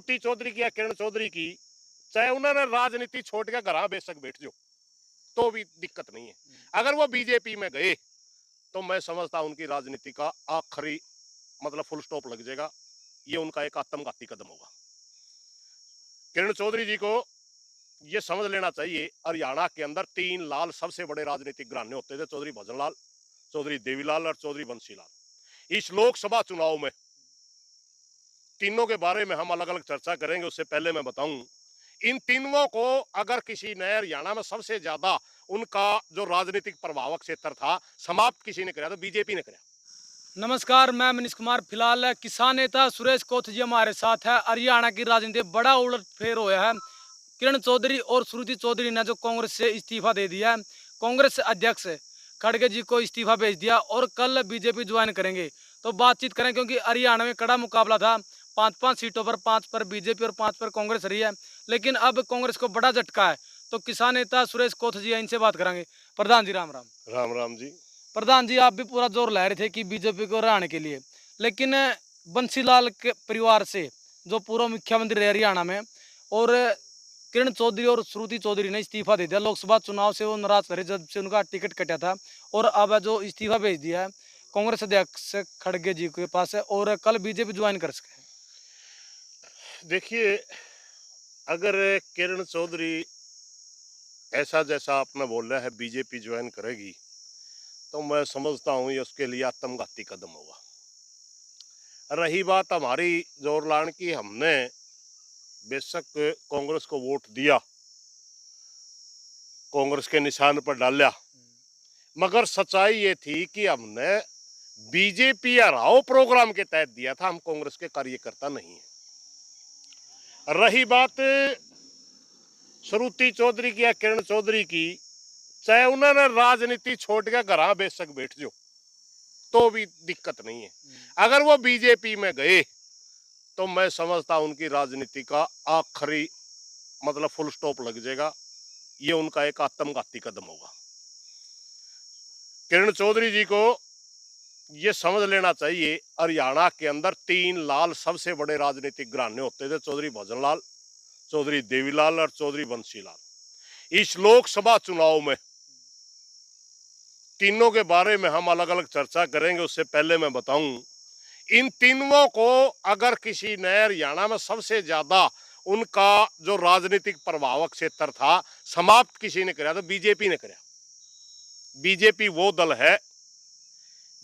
श्रुति चौधरी की या किरण चौधरी की, चाहे उन्होंने राजनीति छोड़ के घर बेशक बैठ जाओ तो भी दिक्कत नहीं है। अगर वो बीजेपी में गए तो मैं समझता हूं उनकी राजनीति का आखिरी मतलब फुल स्टॉप लग जाएगा। ये उनका एक आत्मघाती कदम होगा। किरण चौधरी जी को ये समझ लेना चाहिए, हरियाणा के अंदर 3 लाल सबसे बड़े राजनीतिक घराने होते थे, चौधरी भजनलाल, चौधरी देवीलाल और चौधरी बंसीलाल। इस लोकसभा चुनाव में तीनों के बारे में हम अलग अलग चर्चा करेंगे। उससे पहले मैं बताऊं, इन तीनों को अगर किसी ने हरियाणा में सबसे ज्यादा उनका जो राजनीतिक प्रभाव क्षेत्र था समाप्त किसी ने कराया तो बीजेपी ने कराया। नमस्कार, मैं मनीष कुमार। फिलहाल किसान नेता सुरेश कोथ जी हमारे साथ है। हरियाणा की राजनीति बड़ा उलटफेर हुआ है। किरण चौधरी और श्रुति चौधरी ने जो कांग्रेस से इस्तीफा दे दिया है, कांग्रेस अध्यक्ष खड़गे जी को इस्तीफा भेज दिया और कल बीजेपी ज्वाइन करेंगे। तो बातचीत करें, क्योंकि हरियाणा में कड़ा मुकाबला था। 5-5 सीटों पर 5 पर बीजेपी और 5 पर कांग्रेस रही है, लेकिन अब कांग्रेस को बड़ा झटका है। तो किसान नेता सुरेश कोथ जी इनसे बात करेंगे। प्रधान जी राम राम। राम राम जी। प्रधान जी, आप भी पूरा जोर ला रहे थे कि बीजेपी को हराने के लिए, लेकिन बंसीलाल के परिवार से जो पूर्व मुख्यमंत्री रहे हरियाणा में, और किरण चौधरी और श्रुति चौधरी ने इस्तीफा दे दिया। लोकसभा चुनाव से वो नाराज रहे जब से उनका टिकट कटा था, और अब जो इस्तीफा भेज दिया है कांग्रेस अध्यक्ष खड़गे जी के पास है, और कल बीजेपी ज्वाइन कर सके। देखिए, अगर किरण चौधरी ऐसा जैसा आपने बोला है बीजेपी ज्वाइन करेगी तो मैं समझता हूँ ये उसके लिए आत्मघाती कदम होगा। रही बात हमारी जोरलान की, हमने बेशक कांग्रेस को वोट दिया, कांग्रेस के निशान पर डाला, मगर सच्चाई ये थी कि हमने बीजेपी हराओ प्रोग्राम के तहत दिया था, हम कांग्रेस के कार्यकर्ता नहीं है। रही बात श्रुति चौधरी की या किरण चौधरी की, चाहे उन्होंने राजनीति छोड़ के घर बेशक बैठ जाओ तो भी दिक्कत नहीं है। अगर वो बीजेपी में गए तो मैं समझता हूं उनकी राजनीति का आखिरी मतलब फुल स्टॉप लग जाएगा। ये उनका एक आत्मघाती कदम होगा। किरण चौधरी जी को ये समझ लेना चाहिए, हरियाणा के अंदर 3 लाल सबसे बड़े राजनीतिक घराने होते थे, चौधरी भजनलाल, चौधरी देवीलाल और चौधरी बंसीलाल। इस लोकसभा चुनाव में तीनों के बारे में हम अलग अलग चर्चा करेंगे। उससे पहले मैं बताऊं, इन तीनों को अगर किसी ने हरियाणा में सबसे ज्यादा उनका जो राजनीतिक प्रभाव क्षेत्र था समाप्त किसी ने कराया तो बीजेपी ने कराया। बीजेपी वो दल है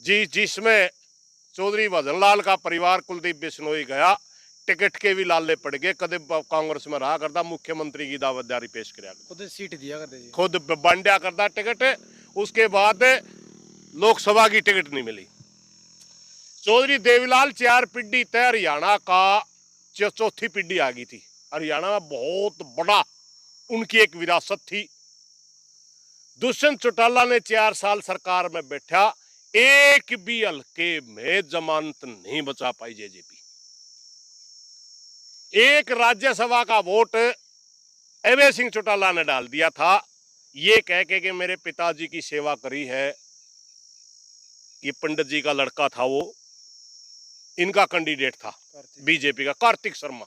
जिसमें चौधरी भजनलाल का परिवार कुलदीप बिश्नोई गया, टिकट के भी लाले पड़ गए, कदे कांग्रेस में रहा करता, मुख्यमंत्री की दावेदारी पेश कराया, खुद सीट दिया करते जी, खुद बांटा करता टिकट। उसके बाद लोकसभा की टिकट नहीं मिली। चौधरी देवीलाल 4 पीढ़ी तय हरियाणा का चौथी पीढ़ी आ गई थी। हरियाणा में बहुत बड़ा उनकी एक विरासत थी। दुष्यंत चौटाला ने 4 साल सरकार में बैठा, एक भी हल्के में जमानत नहीं बचा पाई जेजेपी। एक राज्यसभा का वोट अभय सिंह चौटाला ने डाल दिया था, ये कह के कि मेरे पिताजी की सेवा करी है। ये पंडित जी का लड़का था, वो इनका कैंडिडेट था बीजेपी का, कार्तिक शर्मा।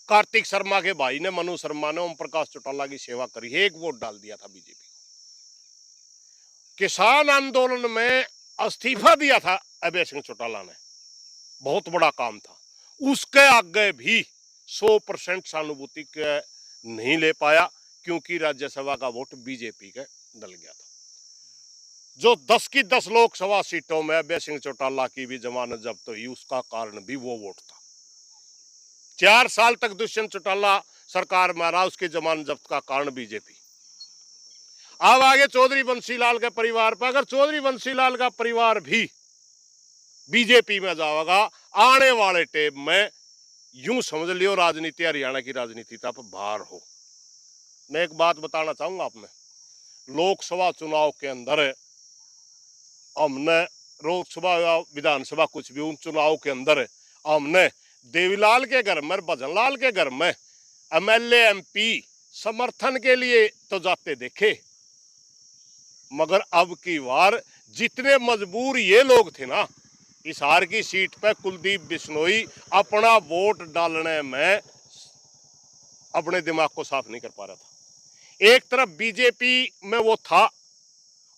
कार्तिक शर्मा के भाई ने, मनु शर्मा ने ओम प्रकाश चौटाला की सेवा करी है, एक वोट डाल दिया था बीजेपी को। किसान आंदोलन में इस्तीफा दिया था अभय सिंह चौटाला ने, बहुत बड़ा काम था। उसके आगे भी 100% सहानुभूति के नहीं ले पाया, क्योंकि राज्यसभा का वोट बीजेपी के डल गया था। जो 10 की 10 लोकसभा सीटों में अभय सिंह चौटाला की भी जमानत जब्त हुई, उसका कारण भी वो वोट था। 4 साल तक दुष्यंत चौटाला सरकार में रहा, उसकी जमानत जब्त का कारण बीजेपी। अब आगे चौधरी बंसीलाल के परिवार पर, अगर चौधरी बंसीलाल का परिवार भी बीजेपी में जाएगा आने वाले टाइम में, यूं समझ लियो राजनीति हरियाणा की राजनीति तब बाहर हो। मैं एक बात बताना चाहूंगा आपने, लोकसभा चुनाव के अंदर हमने, लोकसभा या विधानसभा कुछ भी, उन चुनाव के अंदर हमने देवीलाल के घर में, भजनलाल के घर में एमएलए एमपी समर्थन के लिए तो जाते देखे, मगर अब की बार जितने मजबूर ये लोग थे ना, हिसार की सीट पे कुलदीप बिश्नोई अपना वोट डालने में अपने दिमाग को साफ नहीं कर पा रहा था। एक तरफ बीजेपी में वो था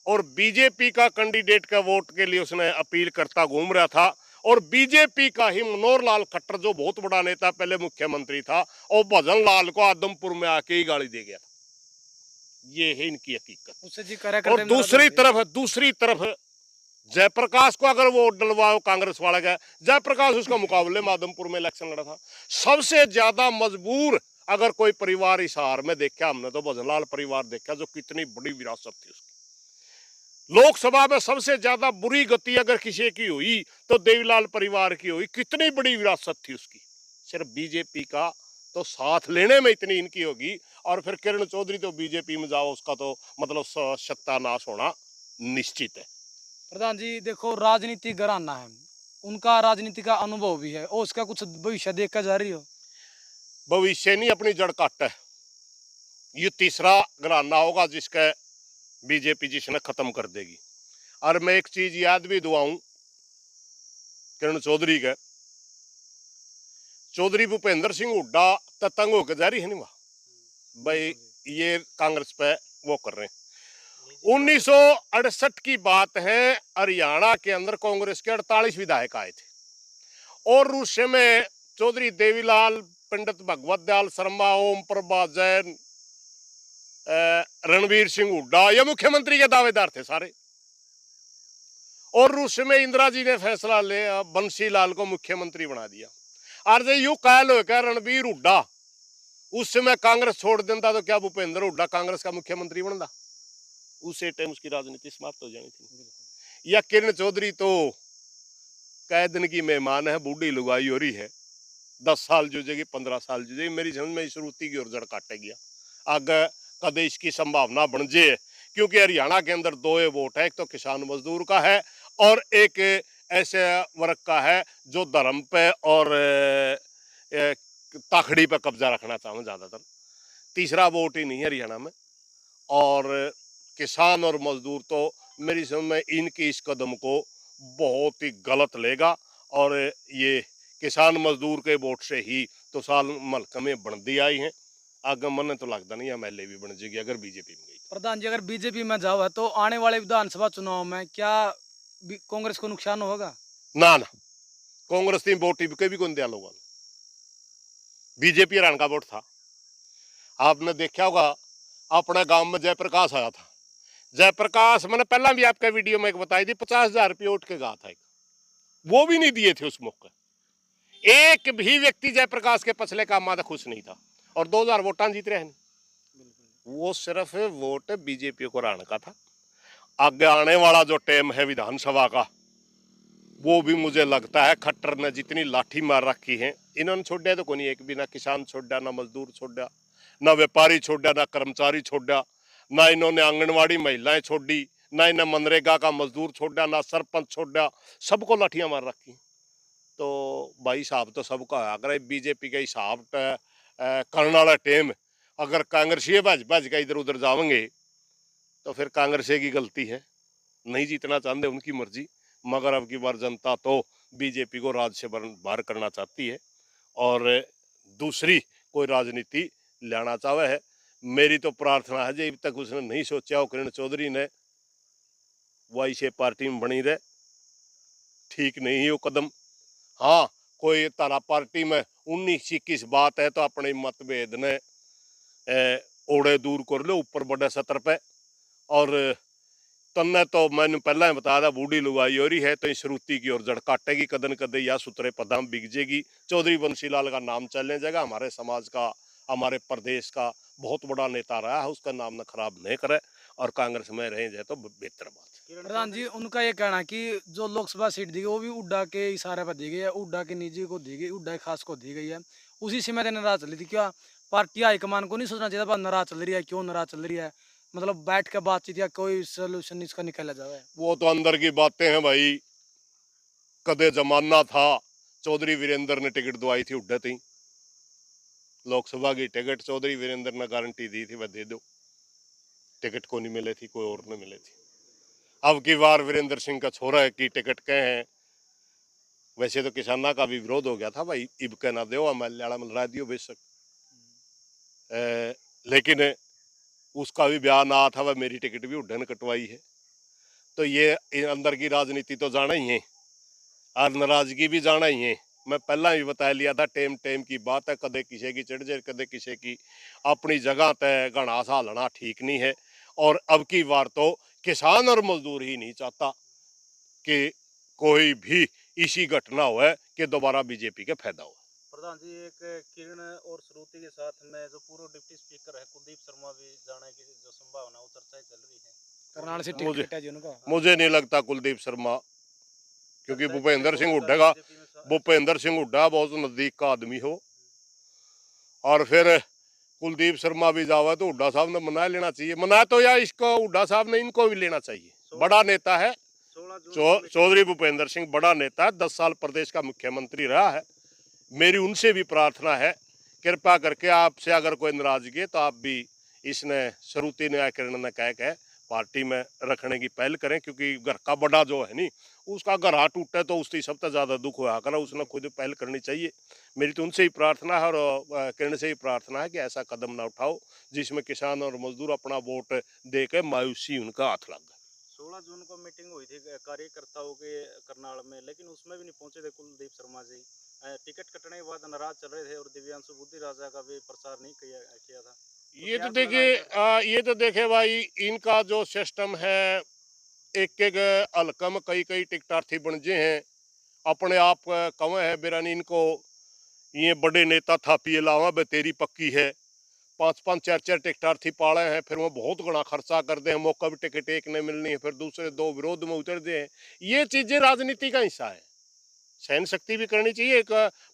और बीजेपी का कैंडिडेट का वोट के लिए उसने अपील करता घूम रहा था, और बीजेपी का ही मनोहर लाल खट्टर जो बहुत बड़ा नेता पहले मुख्यमंत्री था, और भजन लाल को आदमपुर में आके ही गाली दे गया था। ये है इनकी हकीकत। उससे जी करे और दूसरी तरफ जयप्रकाश को अगर वो डलवाओ कांग्रेस वाला गया, जयप्रकाश उसका मुकाबले में आदमपुर में इलेक्शन लड़ा था। सबसे ज्यादा मजबूर अगर कोई परिवार हिसार में देखा हमने तो भजनलाल परिवार देखा, जो कितनी बड़ी विरासत थी उसकी। लोकसभा में सबसे ज्यादा बुरी गति अगर किसी की हुई तो देवीलाल परिवार की हुई। कितनी बड़ी विरासत थी उसकी। सिर्फ बीजेपी का तो साथ लेने में इतनी इनकी होगी, और फिर किरण चौधरी तो बीजेपी में जाओ उसका तो मतलब सत्यानाश होना निश्चित है। प्रधान जी देखो, राजनीति घराना है, उनका राजनीति का अनुभव भी है, और उसका कुछ भविष्य देखा जा रही हो? भविष्य नहीं, अपनी जड़ काट है। ये तीसरा घराना होगा जिसका बीजेपी जिसने खत्म कर देगी। और मैं एक चीज याद भी दुआऊं किरण चौधरी के, चौधरी भूपेंद्र सिंह हुड्डा तंग होकर जा रही है नहीं वहां भाई, ये कांग्रेस पे वो कर रहे हैं। 1968 की बात है, हरियाणा के अंदर कांग्रेस के 48 विधायक आए थे, और उस समय चौधरी देवीलाल, पंडित भगवत दयाल शर्मा, ओम प्रभा जैन, रणवीर सिंह हुड्डा, ये मुख्यमंत्री के दावेदार थे सारे। और उस समय इंदिरा जी ने फैसला ले बंसीलाल को मुख्यमंत्री बना दिया। और जो यू कायल हो क्या रणवीर हुड्डा उस समय कांग्रेस छोड़ देता तो क्या भूपेंद्र हुड्डा कांग्रेस का मुख्यमंत्री बनता? उसी टाइम उसकी राजनीति समाप्त हो जानी थी। या किरण चौधरी तो कै दिन की मेहमान है, बूढ़ी लुगाई हो रही है, 10 साल जुझेगी, 15 साल जुझेगी, मेरी समझ में श्रुति की ओर जड़ काटेगी। आगे कदे इसकी संभावना बन जाए, क्योंकि हरियाणा के अंदर दो वोट है, एक तो किसान मजदूर का है और एक ऐसे वर्ग का है जो धर्म पे और ताखड़ी पे कब्जा रखना चाहूँ ज्यादातर। तीसरा वोट ही नहीं है हरियाणा में, और किसान और मजदूर तो मेरी समझ में इनकी इस कदम को बहुत ही गलत लेगा, और ये किसान मजदूर के वोट से ही तो साल महकमे बनती आई हैं। आगे मन तो लगता नहीं एमएलए भी बन जाएगी अगर बीजेपी में गई। प्रधान जी अगर बीजेपी में जाओ है तो आने वाले विधानसभा चुनाव में क्या कांग्रेस को नुकसान होगा? ना ना, कांग्रेस की वोट भी कौन दिया लोगों ने, बीजेपी हरियाणा का वोट था। आपने देखा होगा अपने गांव में जयप्रकाश आया था। जयप्रकाश मैंने पहला भी आपका वीडियो में एक बताई थी, 50,000 रुपये उठ के गा था एक, वो भी नहीं दिए थे उस मौके। एक भी व्यक्ति जयप्रकाश के पछले काम में खुश नहीं था, और 2000 वोटा जीत रहे हैं। वो सिर्फ वोट बीजेपी को हराने का था। आगे आने वाला जो टाइम है विधानसभा का, वो भी मुझे लगता है खट्टर ने जितनी लाठी मार रखी है, इन्होंने छोड़ा तो कोई एक भी, ना किसान छोड़ा, ना मजदूर छोड़ा, ना व्यापारी छोड़ा, ना कर्मचारी छोड़ा, ना इन्होंने आंगनवाड़ी महिलाएं छोड़ी, ना इन्हें मनरेगा का मजदूर छोड़ा, ना सरपंच छोड़ा, सबको लाठियां मार रखी। तो भाई साहब तो सबका है। अगर बीजेपी का हिसाब करने वाला टाइम अगर कांग्रेसी भज भज के इधर उधर जाएंगे तो फिर कांग्रेस की गलती है, नहीं जीतना चाहते उनकी मर्जी। मगर अब की बार जनता तो बीजेपी को राज्य से बाहर करना चाहती है, और दूसरी कोई राजनीति लाना चाहे है। मेरी तो प्रार्थना है जब तक उसने नहीं सोचा हो किरण चौधरी ने वही से पार्टी में बनी रहे, ठीक नहीं हो कदम। हाँ, कोई तारा पार्टी में 19-21 बात है तो अपने मतभेद ने ओड़े दूर कर लो ऊपर बड़े सतर पे। और तन्ने तो मैंने पहला ही बताया था बूढ़ी लुगाई हो रही है तो श्रुति की ओर जड़ काटेगी, कदन कदे या सुतरे पदाम बिक जाएगी। चौधरी बंसीलाल का नाम चलने जाएगा, हमारे समाज का, हमारे प्रदेश का बहुत बड़ा नेता रहा है, उसका नाम न खराब नहीं करे और कांग्रेस में रहे जाए तो बेहतर बात। प्रधान जी उनका ये कहना कि जो लोकसभा सीट दी गई वो भी हुड्डा के इशारे पर दी गई है, हुड्डा के निजी को दी गई, हुड्डा के खास को दी गई है। उसी समय से नाराज चल रही थी, क्या पार्टी हाईकमान को नहीं सोचना चाहिए था नाराज चल रही है, क्यों नाराज चल रही है, मतलब बैठ के बातचीत या कोई सोल्यूशन इसका निकाला जाए? वो तो अंदर की बातें हैं भाई। कदे जमाना था चौधरी वीरेंद्र ने टिकट दवाई थी उड्डे थी, लोकसभा की टिकट चौधरी वीरेंद्र ने गारंटी दी थी वह दे दो, टिकट को नहीं मिले थी, कोई और ने मिले थी। अब की बार वीरेंद्र सिंह का छोरा की टिकट कहे हैं वैसे तो किसाना का भी विरोध हो गया था भाई, इब के ना दो मल्याड़ा में लड़ा दियो बेशक, लेकिन उसका भी बयान आया था, वह मेरी टिकट भी उड्डन कटवाई है। तो ये अंदर की राजनीति तो जाना ही है और नाराजगी भी जाना ही है। मैं पहला भी बता लिया था, टेम टेम की बात है, कदे किसी की चढ़ जाए कदे किसी की। अपनी जगह तय घना सा हलना ठीक नहीं है। और अब की बार तो किसान और मजदूर ही नहीं चाहता कि कोई भी इसी घटना हो कि दोबारा बीजेपी के फायदा हो। प्रधान जी, एक किरण और श्रुति के साथ में जो पूर्व डिप्टी स्पीकर है कुलदीप शर्मा भी जाने की जो संभावना वो चर्चाएं चल रही है। करनाल से मुझे टिकट है जी उनका। मुझे नहीं लगता कुलदीप शर्मा, क्योंकि चर्चाएं भूपेंद्र चल सिंह रही है, हुड्डा बीजेपी में भूपेंद्र सिंह हुड्डा बहुत नजदीक का आदमी हो, और फिर कुलदीप शर्मा भी जावा तो हुड्डा साहब ने मना लेना चाहिए। मना तो या इसको हुड्डा साहब ने इनको भी लेना चाहिए, बड़ा नेता है 16 जून को मीटिंग चौधरी भूपेंद्र सिंह, बड़ा नेता है, 10 साल प्रदेश का मुख्यमंत्री रहा है। मेरी उनसे भी प्रार्थना है, कृपा करके आपसे अगर कोई नाराजगी है तो आप भी इसने श्रुति ने किरण ने कह के पार्टी में रखने की पहल करें, क्योंकि घर का बड़ा जो है नी उसका घर हाथ टूटे तो उसकी सबसे ज्यादा दुख हुआ कर, उसने खुद पहल करनी चाहिए। मेरी तो उनसे ही प्रार्थना है और किरण से ही प्रार्थना है कि ऐसा कदम ना उठाओ जिसमें किसान और मजदूर अपना वोट दे के मायूसी उनका हाथ लग गए। 16 जून को मीटिंग हुई थी कार्यकर्ताओं के करनाल में, लेकिन उसमें भी नहीं पहुंचे थे कुलदीप शर्मा जी। टिकट कटने के बाद नाराज चल रहे थे और दिव्यांशु बुद्धि राजा का भी प्रचार नहीं किया था। तो ये तो क्या लगा देखिए इधर? ये तो देखे भाई, इनका जो सिस्टम है, एक एक हल्का में कई कई टिकटार्थी बन जे हैं, अपने आप कवे है बिरानी इनको ये बड़े नेता थापिए लावा बे तेरी पक्की है, 5 5 4 4 टिकटार्थी पाले हैं, फिर वो बहुत घना खर्चा कर दे हैं, मौका भी टिकट एक ने मिलनी है, फिर दूसरे दो विरोध में उतर दे हैं। ये चीजें राजनीति का हिस्सा है, सहन शक्ति भी करनी चाहिए। एक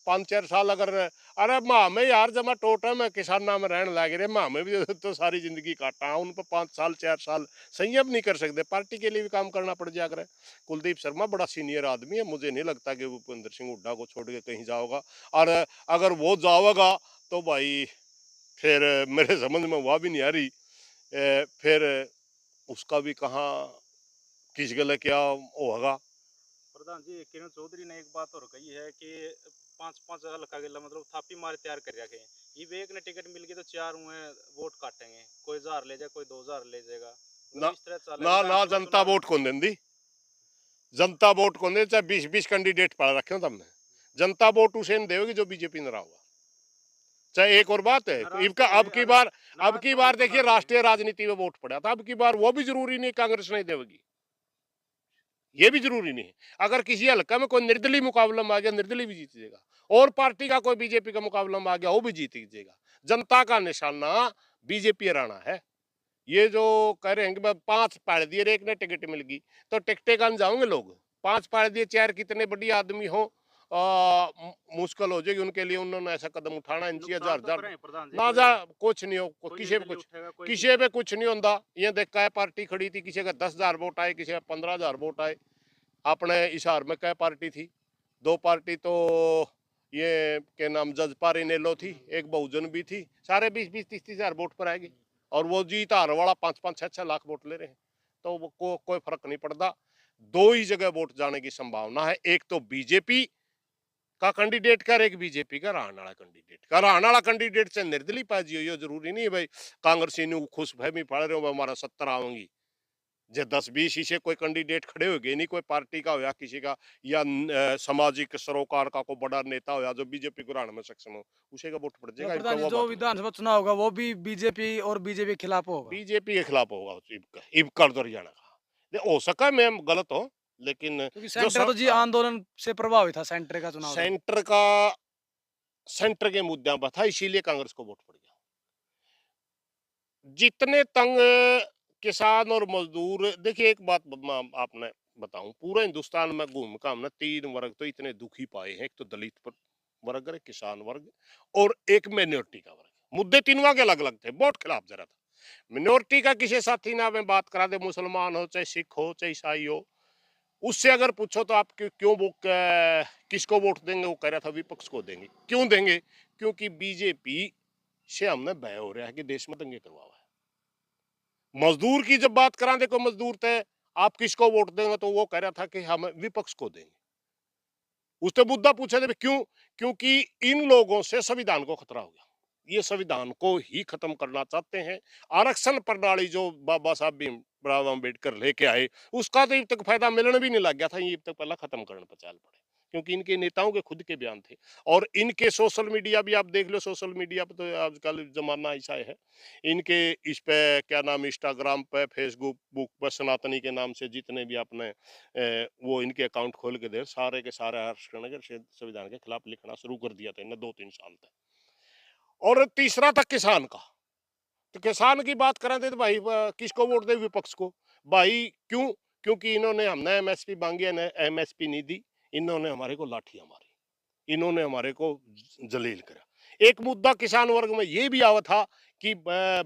5 4 साल अगर, अरे माँ में यार जब मैं टोटा में किसाना में रहने लगे रहे, माँ में भी तो सारी जिंदगी काटा, उन पर 5 साल 4 साल संयम नहीं कर सकते, पार्टी के लिए भी काम करना पड़ जाएगा। कुलदीप शर्मा बड़ा सीनियर आदमी है, मुझे नहीं लगता कि भूपेंद्र सिंह हुड्डा को छोड़ के कहीं जाओगा। और अगर वो जाओगा तो भाई फिर मेरे समझ में वह भी नहीं आ रही, फिर उसका भी कहाँ किस गले क्या होगा। प्रधान जी, किरण चौधरी ने एक बात और कही है कि 5 5 हल्का गिला मतलब थापी मारे तैयार कर रखे हैं। ये एक ने टिकट मिल गई तो चार हुए वोट काटेंगे, कोई 1000 ले जाए कोई 2000 ले जाएगा, ना मतलब इस तरह चलेगा ना ना विधानसभा जनता चुनाव। वोट कौन देंदी, जनता वोट कौन दे, चाहे 20 20 कैंडिडेट पड़ा रखे हो तुमने, जनता वोट उसे नहीं देगी जो बीजेपी में रहा हुआ। चाहे एक और बात है, नाराज इनका तो हो अब रही की बार, अब नाराज की तो हो रही बार देखिए प्रधान जी। राष्ट्रीय राजनीति में वोट पड़ा था, अब की बार वो भी जरूरी नहीं कांग्रेस नहीं देगी, ये भी जरूरी नहीं है। अगर किसी हल्का में कोई निर्दलीय मुकाबला में आ गया, निर्दलीय भी जीत जाएगा, और पार्टी का कोई बीजेपी का मुकाबला में आ गया वो भी जीत जाएगा। जनता का निशाना बीजेपी राणा है। ये जो कह रहे हैं कि 5 पाड़ दिए एक ने टिकट मिल गई तो टिकटे का जाओगे लोग, 5 पाड़ दिए 4 कितने बड़ी आदमी हो, मुश्किल हो जाएगी उनके लिए, उन्होंने ऐसा कदम उठाना नहीं चाहिए। नुकसान हजार तो हजार करें प्रधान जी, ना कोई जा, कुछ नहीं हो, कोई किसी पे निर्दलीय कुछ, उठेगा कोई किसी पे कुछ नहीं होता। ये देखा है पार्टी खड़ी थी, किसी का 10,000 वोट आए, किसी का 15,000 वोट आए। अपने इशार में क्या पार्टी थी, 2 पार्टी तो ये के नाम जजपा रेनेलो थी, एक बहुजन भी थी, सारे 20 20 30 30 हजार वोट पर आएगी, और वो जीत हार वाला 5 5 6 6 लाख वोट ले रहे हैं। तो वो कोई फर्क नहीं पड़ता। दो ही जगह वोट जाने की संभावना है, एक तो बीजेपी का कैंडिडेट का, एक बीजेपी का रहने वाला कैंडिडेट का। रहने वाला कैंडिडेट से निर्दलीय पाजी हुई हो, जरूरी नहीं है भाई कांग्रेसी खुश फहमी पड़ रहे हो हमारा 70 आवेंगी। जे 10 20 इसे कोई कैंडिडेट खड़े हो गए नहीं, कोई पार्टी का होया किसी का, या सामाजिक सरोकार का कोई बड़ा नेता होया जो बीजेपी को राण में सक्षम हो, उसे का वोट पड़ मतलब जाएगा, इनका प्रधान जी वो जो बात नहीं। विधानसभा चुनाव होगा वो भी बीजेपी और बीजेपी के खिलाफ होगा। बीजेपी के खिलाफ होगा, इबका तो हरियाणा का हो सका, मैं गलत हूँ लेकिन क्योंकि जो सेंटर तो जी आंदोलन से प्रभावित था, सेंटर का चुनाव था। सेंटर का, सेंटर के मुद्दे पर था, इसीलिए कांग्रेस को वोट पड़ गया। जितने तंग किसान और मजदूर, देखिए एक बात आपने बताऊं, पूरे हिंदुस्तान में घूम का हमने 3 वर्ग तो इतने दुखी पाए हैं, एक तो दलित वर्ग है, किसान वर्ग, और एक माइनॉरिटी का वर्ग। मुद्दे तीनों के अलग अलग थे, बहुत खिलाफ जरा था। मिनोरिटी का किसी साथी ना में बात करा दे, मुसलमान हो चाहे सिख हो चाहे ईसाई हो, उससे अगर पूछो तो आप क्यों वो किसको वोट देंगे, वो कह रहा था विपक्ष को देंगे। क्यों देंगे? क्योंकि बीजेपी से हमने भय हो रहा है कि देश में दंगे करवा। मजदूर की जब बात करा, देखो मजदूर थे, आप किसको वोट देंगे, तो वो कह रहा था कि हम विपक्ष को देंगे। उसने मुद्दा पूछा थे क्यों, क्योंकि इन लोगों से संविधान को खतरा हो गया, ये संविधान को ही खत्म करना चाहते हैं। आरक्षण प्रणाली जो बाबा साहब भीमराव अम्बेडकर लेके आए, उसका तो अब तक फायदा मिलने भी नहीं लग गया था, ये अब तक पहला खत्म करने पर चल पड़े, क्योंकि इनके नेताओं के खुद के बयान थे। और इनके सोशल मीडिया भी आप देख लो, सोशल मीडिया पे तो आजकल जमाना ऐसा है, इनके इस पे क्या नाम, इंस्टाग्राम पे, फेसबुक बुक पर सनातनी के नाम से जितने भी आपने वो इनके अकाउंट खोल के दे, सारे के सारे आरक्षण के संविधान के खिलाफ लिखना शुरू कर दिया था इन्हें 2-3 साल तक। और तीसरा था किसान का, तो किसान की बात करें तो भाई किसको वोट दे, विपक्ष को भाई। क्यों, क्योंकि इन्होंने, हमने एमएसपी मांगी, एमएसपी नहीं दी, इन्होंने हमारे को लाठियां मारी, इन्होंने हमारे को जलील करा। एक मुद्दा किसान वर्ग में ये भी आवा था कि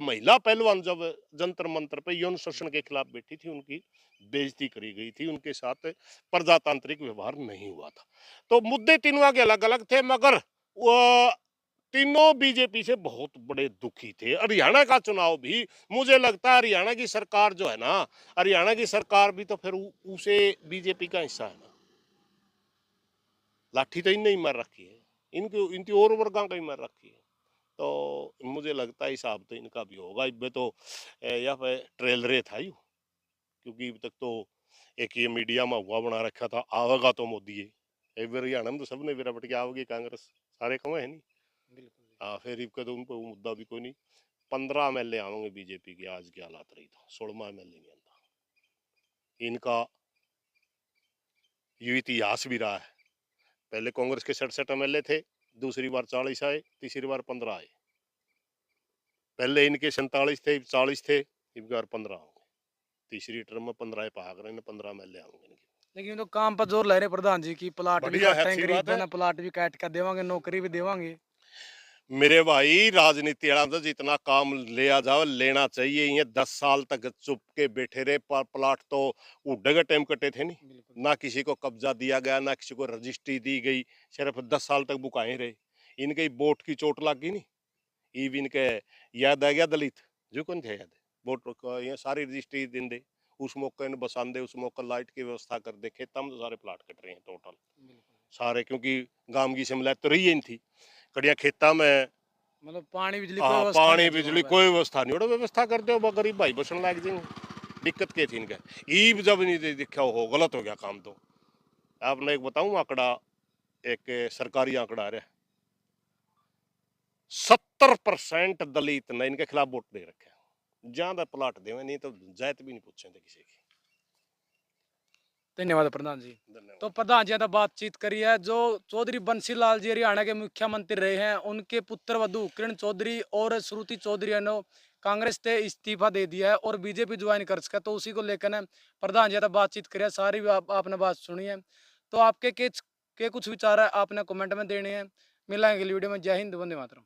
महिला पहलवान जब जंतर मंतर पे यौन शोषण के खिलाफ बैठी थी, उनकी बेइज्जती करी गई थी, उनके साथ प्रजातांत्रिक व्यवहार नहीं हुआ था। तो मुद्दे तीनों के अलग अलग थे, मगर वो तीनों बीजेपी से बहुत बड़े दुखी थे। हरियाणा का चुनाव भी मुझे लगता है, हरियाणा की सरकार जो है ना, हरियाणा की सरकार भी तो फिर उसे बीजेपी का हिस्सा है ना, लाठी तो इनने ही मार रखी है, इनकी इनकी और वर्गा का ही मार रखी है। तो मुझे लगता है हिसाब तो इनका भी होगा, इब तो या फिर ट्रेलरे था यू, क्योंकि अब तक तो एक ये मीडिया में हुआ बना रखा था, आवेगा तो मोदी है, एक बार हरियाणा में तो सबने बेरा बट के आओगी कांग्रेस, सारे कमाए है नहीं। बिल्कुल। हाँ, फिर इनका तो उन पर मुद्दा भी कोई नहीं। 15 एमएलए आवेंगे बीजेपी के, आज की हालात रही तो 16वां एमएलए नहीं आता इनका। ये इतिहास भी रहा है, पहले कांग्रेस के 67 एमएलए थे, दूसरी बार 40 आए, तीसरी बार 15 आए। पहले इनके 47 थे, 40 थे, इस बार 15 होंगे, तीसरी टर्म में 15 भाग रहे हैं, 15 एमएलए आएंगे इनके। लेकिन तो काम पर जोर ले रहे प्रधान जी की, प्लाट भी बढ़िया है, काटेंगे, अच्छी बात गरीब है। ने प्लाट भी काट कर देवांगे, नौकरी भी देवांगे। मेरे भाई, राजनीति तो जितना काम लिया जाओ लेना चाहिए, ये 10 साल तक चुप के बैठे रहे, प्लाट तो उड्डे के टाइम कटे थे नहीं, बिल्कुल। ना किसी को कब्जा दिया गया, ना किसी को रजिस्ट्री दी गई, सिर्फ 10 साल तक बुकाए रहे। इनके वोट की चोट लग गई नहीं, ईब इनके याद आ गया दलित, जो कौन थे याद, वोट ये सारी रजिस्ट्री दिन दे, उस मौके ने बसांदे, उस मौके लाइट की व्यवस्था कर दे, खेतों में तो सारे प्लाट कट रहे हैं टोटल सारे, क्योंकि गांव की शिमला तो रही ही नहीं थी, कड़िया खेता में। मतलब पानी बिजली कोई हाँ, व्यवस्था पानी नहीं थी बिजली वहाँ पे। कोई व्यवस्था नहीं, व्यवस्था कर दो गरीब भाई बसन लग जाएंगे, दिक्कत क्या थी इनका। ईब जब नहीं दिखा हो, गलत हो गया काम। तो आपने एक बताऊं आंकड़ा, एक सरकारी आंकड़ा आ रहा है, 70% दलित ने इनके खिलाफ वोट दे रखे हैं, ज्यादा प्लाट देवे, नहीं तो जायत भी नहीं पूछेंगे किसी की। धन्यवाद प्रधान जी। धन्यवाद। तो प्रधान जी ने बातचीत करी है, जो चौधरी बंसी लाल जी हरियाणा के मुख्यमंत्री रहे हैं, उनके पुत्र वधु किरण चौधरी और श्रुति चौधरी ने कांग्रेस से इस्तीफा दे दिया है और बीजेपी ज्वाइन कर सका, तो उसी को लेकर ना प्रधान जी ने बातचीत करी है, सारी आपने बात सुनी है। तो आपके के कुछ विचार है, आपने कमेंट में देने हैं। मिलेंगे अगली वीडियो में। जय हिंद, वंदे मातरम।